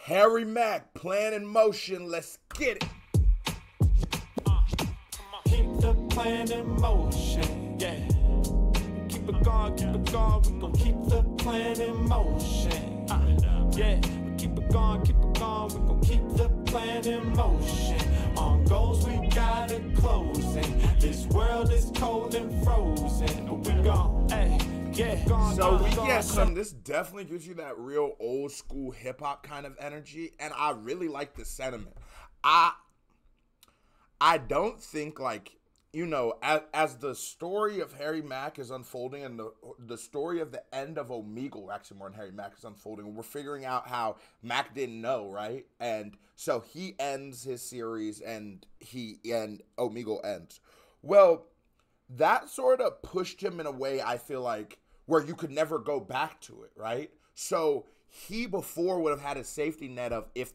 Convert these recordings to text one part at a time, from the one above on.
Harry Mack, Plan in Motion. Let's get it. Keep the plan in motion, yeah. Keep it going, we gon' keep the plan in motion. Yeah, keep it going, we gon' keep the plan in motion. On goals we got it closing. This world is cold and frozen, but we gon', hey. Yeah, so we get some. This definitely gives you that real old school hip hop kind of energy, and I really like the sentiment. I don't think, like, you know, as the story of Harry Mack is unfolding, and the story of the end of Omegle, actually more than Harry Mack, is unfolding, we're figuring out how Mack didn't know, right? And so he ends his series, and Omegle ends. Well, that sort of pushed him in a way, I feel like, where you could never go back to it, right? So he before would have had a safety net of if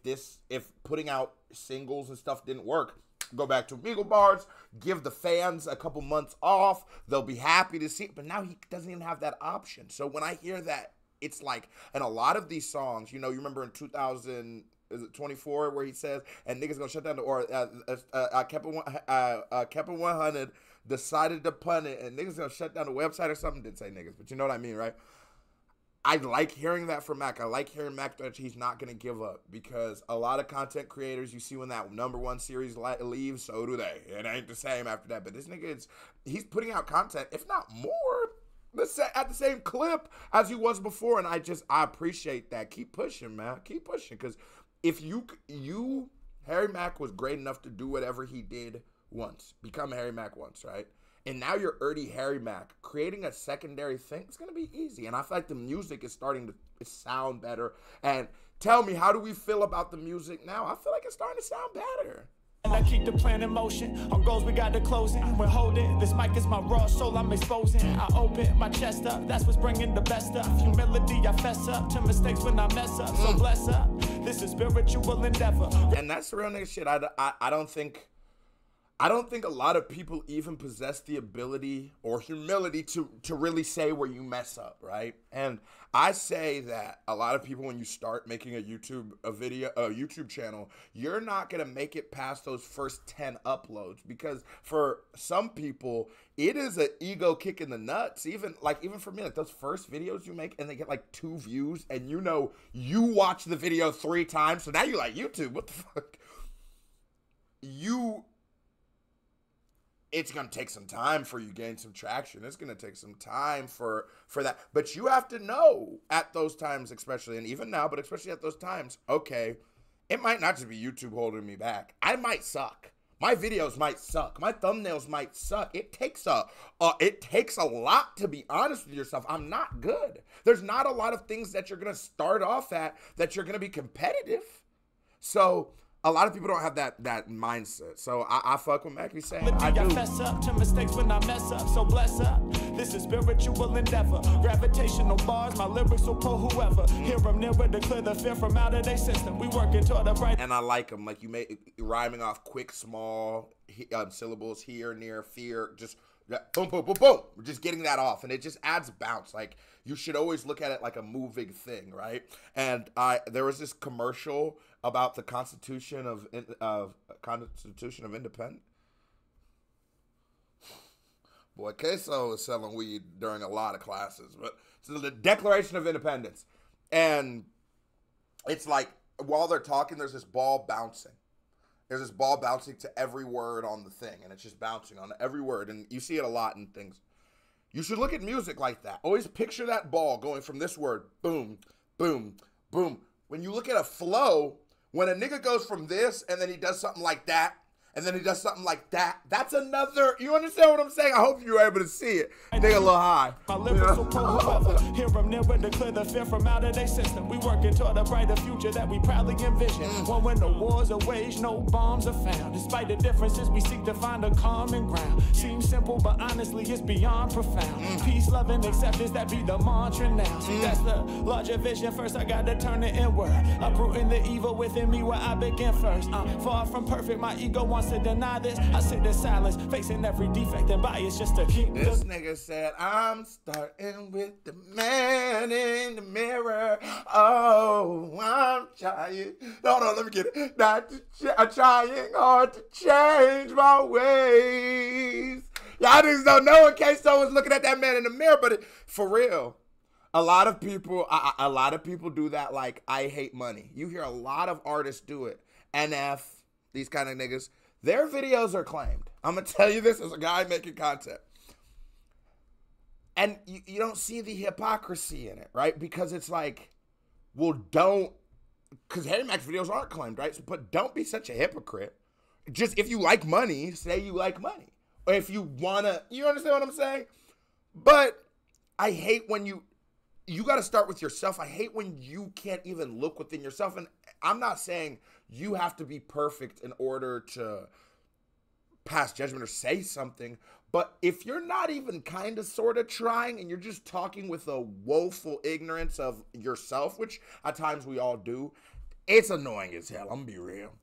putting out singles and stuff didn't work, go back to Omegle bars, give the fans a couple months off, they'll be happy to see it. But now he doesn't even have that option. So when I hear that, it's like, and a lot of these songs, you know, you remember in 2024 where he says, and niggas gonna shut down the, or I kept it 100, decided to pun it, and niggas gonna shut down the website or something. Didn't say niggas, but you know what I mean, right? I like hearing that from Mack. I like hearing Mack that he's not going to give up, because a lot of content creators, you see when that #1 series leaves, so do they. It ain't the same after that. But this nigga, he's putting out content, if not more, at the same clip as he was before. And I appreciate that. Keep pushing, man. Keep pushing. Because if Harry Mack was great enough to do whatever he did once, become Harry Mack once, right? And now you're Harry Mack. Creating a secondary thing, it's going to be easy. And I feel like the music is starting to sound better. And tell me, how do we feel about the music now? I feel like it's starting to sound better. And I keep the plan in motion. On goals we got to closing. We're holding. This mic is my raw soul I'm exposing. I open my chest up. That's what's bringing the best up. Humility, I fess up to mistakes when I mess up. So bless up. This is spiritual endeavor. And that's the real nigga shit. I don't think a lot of people even possess the ability or humility to really say where you mess up, right? And I say that a lot of people, when you start making a YouTube channel, you're not gonna make it past those first 10 uploads, because for some people it is an ego kick in the nuts. Even for me, like those first videos you make and they get like 2 views, and you know you watch the video 3 times, so now you're like, YouTube, what the fuck? It's going to take some time for you to gain some traction. It's going to take some time for that. But you have to know at those times, especially, and even now, but especially at those times, okay, it might not just be YouTube holding me back. I might suck. My videos might suck. My thumbnails might suck. It takes a lot to be honest with yourself. I'm not good. There's not a lot of things that you're going to start off at that you're going to be competitive. So a lot of people don't have that mindset. So I fuck with Mack. He's saying I do. I fess up to mistakes when I mess up. So bless up. This is spiritual endeavor. Gravitational bars, my lyrics will pull whoever. Hear them nearer to clear the fear from out of their system. We working toward a bright. And I like them. Like, you make rhyming off quick, small syllables here, near, fear. Just boom, boom, boom, boom. We're just getting that off, and it just adds bounce. Like, you should always look at it like a moving thing, right? And there was this commercial about the Constitution of Independence. Boy, Queso is selling weed during a lot of classes, but it's the Declaration of Independence, and it's like while they're talking, there's this ball bouncing. There's this ball bouncing to every word on the thing, and it's just bouncing on every word, and you see it a lot in things. You should look at music like that. Always picture that ball going from this word, boom, boom, boom. When you look at a flow, when a nigga goes from this, and then he does something like that, and then he does something like that, that's another, you understand what I'm saying? I hope you were able to see it. Nigga a little high. My lyrics will pull whoever. Hear them nearer to clear the fear from out of their system. We working toward a brighter future that we proudly envision. One when the wars are waged, no bombs are found. Despite the differences, we seek to find a common ground. Seems simple, but honestly, it's beyond profound. Peace, love, and acceptance, that be the mantra now. See, that's the larger vision. First, I gotta turn it inward. Uprooting the evil within me where I begin first. Far from perfect, my ego wants wants to deny this. I sit in silence, facing every defect and bias just to keep this nigga said, I'm starting with the man in the mirror. Oh, I'm trying. No, let me get it. I'm trying hard to change my ways. Y'all niggas don't know in case someone's looking at that man in the mirror, but for real. A lot of people do that. Like, I hate money. You hear a lot of artists do it. NF, these kind of niggas, their videos are claimed. I'm gonna tell you this as a guy making content, and you don't see the hypocrisy in it, right? Because it's like, well, because Harry Mack's videos aren't claimed, right? But don't be such a hypocrite. Just if you like money, say you like money, or if you wanna, you understand what I'm saying? But I hate when you got to start with yourself. I hate when you can't even look within yourself. And I'm not saying you have to be perfect in order to pass judgment or say something. But if you're not even kind of sort of trying and you're just talking with a woeful ignorance of yourself, which at times we all do, it's annoying as hell. I'm going to be real.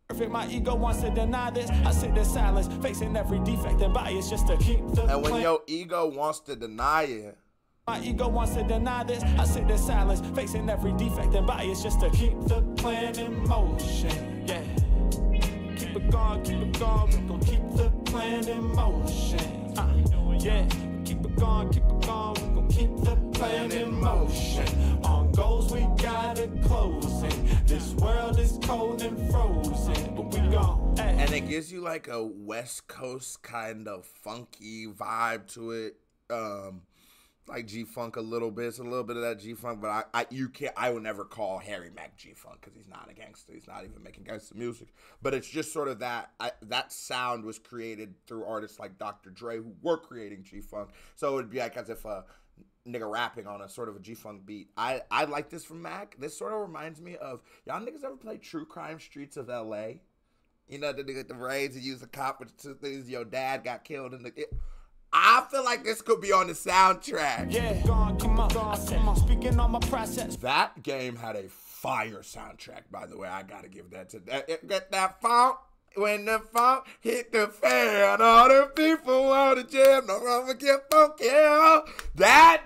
If my ego wants to deny this, I sit in silence, facing every defect and bias just to keep the And when your ego wants to deny it, my ego wants to deny this. I sit in silence, facing every defect and bias just to keep the plan in motion. Yeah. Keep it going, we gon' keep the plan in motion. Yeah. Keep it going, we gon' keep the plan in motion. On goals we got it closing. This world is cold and frozen, but we gon'. And it gives you like a West Coast kind of funky vibe to it. Like G-Funk a little bit. It's a little bit of that G-Funk, but I would never call Harry Mack G-Funk because he's not a gangster. He's not even making gangster music. But it's just sort of that sound was created through artists like Dr. Dre who were creating G-Funk. So it would be like as if a nigga rapping on a sort of a G-Funk beat. I like this from Mac. This sort of reminds me of, y'all niggas ever play True Crime Streets of L.A.? You know, the nigga with the braids, he used a cop with two things, your dad got killed in the... I feel like this could be on the soundtrack. Yeah, come on. Speaking on my process. That game had a fire soundtrack, by the way. I gotta give that to that. Get that funk. When the funk hit the fan, all the people on the jam, no one will get funky. That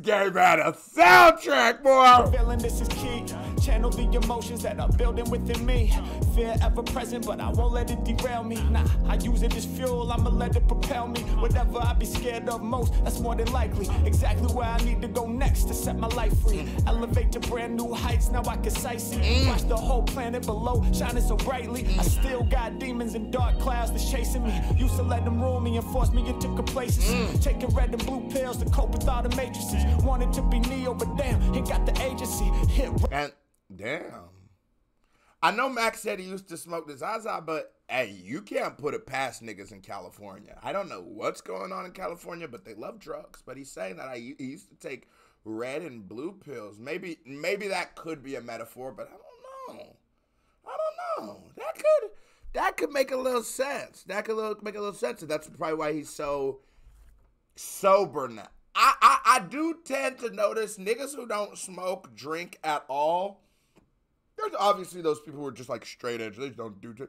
game had a soundtrack, boy. Feeling this is key. Channel the emotions that are building within me. Fear ever present, but I won't let it derail me. Nah, I use it as fuel, I'ma let it propel me. Whatever I be scared of most, that's more than likely exactly where I need to go next to set my life free. Elevate to brand new heights, now I can sightsee. Watch the whole planet below, shining so brightly. I still got demons and dark clouds that's chasing me. Used to let them rule me and force me into complacency. Taking red and blue pills to cope with all the matrices. Wanted to be Neo, but damn, he got the agency. And damn. I know Max said he used to smoke the Zaza, but hey, you can't put it past niggas in California. I don't know what's going on in California, but they love drugs. But he's saying that he used to take red and blue pills. Maybe that could be a metaphor, but I don't know. That could make a little sense. That could make a little sense. And that's probably why he's so sober now. I do tend to notice niggas who don't smoke, drink at all. There's obviously those people who are just like straight edge. They just don't do it. Usually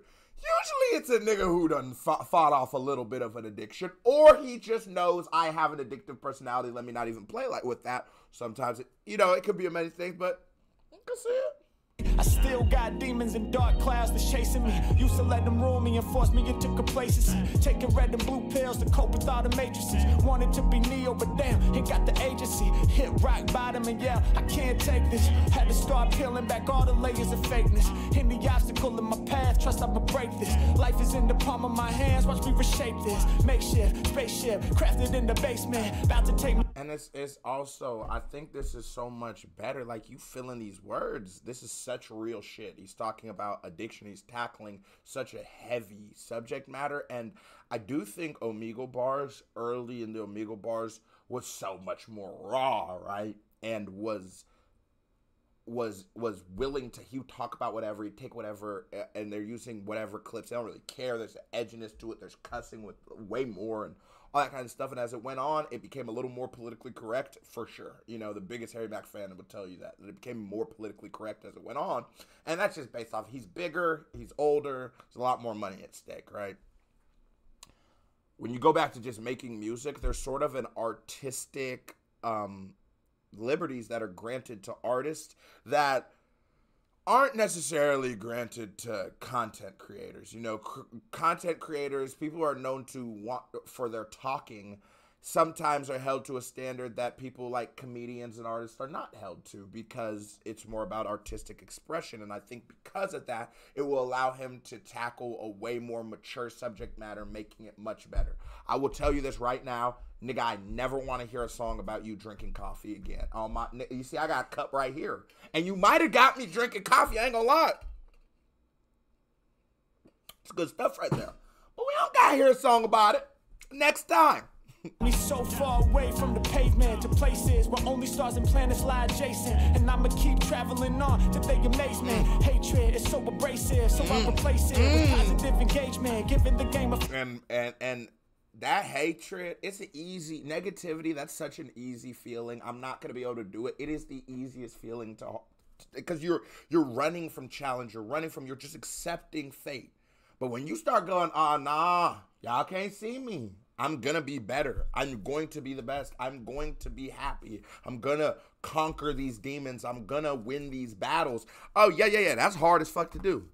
it's a nigga who done fought off a little bit of an addiction, or he just knows I have an addictive personality. Let me not even play like with that. Sometimes it could be a many things, but you can see it. I still got demons and dark clouds that's chasing me. Used to let them rule me and force me into complacency. Taking red and blue pills to cope with all the matrices. Wanted to be Neo, but damn, he got the agency. Hit rock bottom and yeah, I can't take this. Had to start peeling back all the layers of fakeness. In the obstacle in my path, trust I'ma break this. Life is in the palm of my hands, watch me reshape this. Makeshift, spaceship, crafted in the basement. About to take me. And it's also, I think this is so much better. Like, you feeling these words. This is such real shit. He's talking about addiction. He's tackling such a heavy subject matter. And I do think Omegle Bars, early in the Omegle Bars, was so much more raw, right? And was willing to, he would talk about whatever, he'd take whatever, and they're using whatever clips. They don't really care. There's an edginess to it. There's cussing with way more and all that kind of stuff. And as it went on, it became a little more politically correct, for sure. You know, the biggest Harry Mack fan would tell you that it became more politically correct as it went on. And that's just based off he's bigger, he's older, there's a lot more money at stake, right? When you go back to just making music, there's sort of an artistic liberties that are granted to artists that aren't necessarily granted to content creators. You know, content creators, people who are known to want for their talking, sometimes are held to a standard that people like comedians and artists are not held to, because it's more about artistic expression. And I think because of that, it will allow him to tackle a way more mature subject matter, making it much better. I will tell you this right now, nigga, I never want to hear a song about you drinking coffee again. You see, I got a cup right here. And you might have got me drinking coffee, I ain't gonna lie. It's good stuff right there. But we don't gotta hear a song about it. Next time. Me so far away from the pavement to places where only stars and planets lie adjacent, and I'ma keep traveling on to their amazement. Hatred is so abrasive, so I replace it with positive engagement, giving the game a and that hatred, it's an easy negativity. That's such an easy feeling. I'm not gonna be able to do it. It is the easiest feeling to, because you're running from challenge. You're just accepting fate. But when you start going, oh nah, y'all can't see me. I'm gonna be better. I'm going to be the best. I'm going to be happy. I'm gonna conquer these demons. I'm gonna win these battles. Oh yeah. That's hard as fuck to do.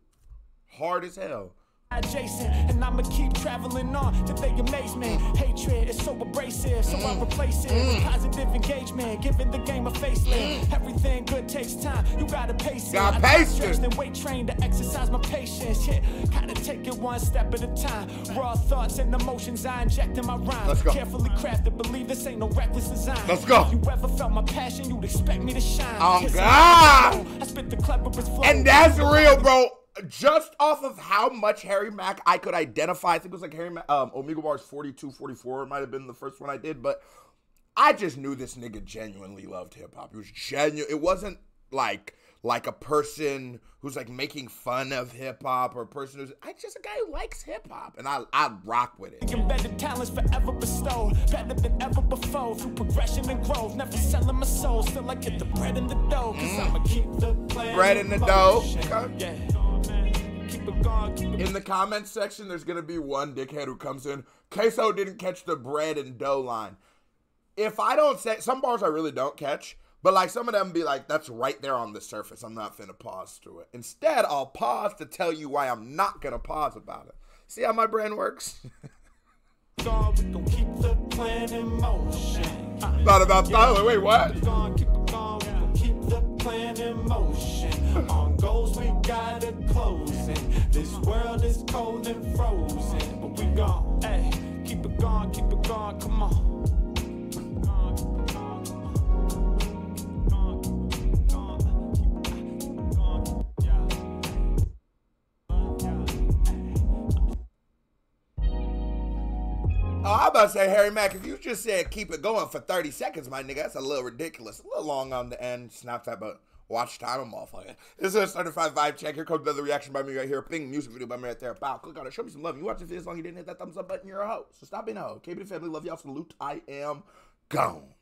Hard as hell. adjacent, and I'ma keep traveling on to their amazement. Hatred is so abrasive, so I replace it with positive engagement, giving the game a facelift. Everything good takes time, you gotta pace it. I got stretched and weight trained to exercise my patience. Yeah, gotta take it one step at a time. Raw thoughts and emotions I inject in my rhyme. Let's go. Carefully crafted, believe this ain't no reckless design. Let's go. You ever felt my passion, you'd expect me to shine. Oh God! I spit the cleverest flow. And that's real, bro. Just off of how much Harry Mack I could identify, I think it was like Harry Mack, Omega Bars 42, 44 might have been the first one I did, but I just knew this nigga genuinely loved hip hop. It was genuine. It wasn't like a person who's like making fun of hip hop, or a person who's just a guy who likes hip hop, and I rock with it. Embedded talents forever bestowed, better than ever before, through progression and growth, never selling my soul, still I get the bread in the dough, cause I'ma keep the plan Bread in the dough. Okay. Yeah. Keep it going, keep it In the comments section, there's gonna be one dickhead who comes in, Queso didn't catch the bread and dough line. If I don't say, some bars I really don't catch, but like some of them be like, that's right there on the surface. I'm not finna pause through it. Instead, I'll pause to tell you why I'm not gonna pause about it. See how my brain works? going, we gon' keep the plan in motion. Thought about that. Wait, what? Keep it going, we gon' keep the plan in motion. On goals we got it closing. This world is cold and frozen, but we gon' keep it going, come on. Oh, I'm about to say, Harry Mack, if you just said keep it going for 30 seconds, my nigga, that's a little ridiculous. A little long on the end. Snapchat, but watch time, motherfucker. This is a certified vibe check. Here comes another reaction by me right here. Ping, music video by me right there. Bow, click on it. Show me some love. You watch this video as long as you didn't hit that thumbs up button, you're a hoe. So stop being a hoe. KB the family, love y'all. Salute. I am gone.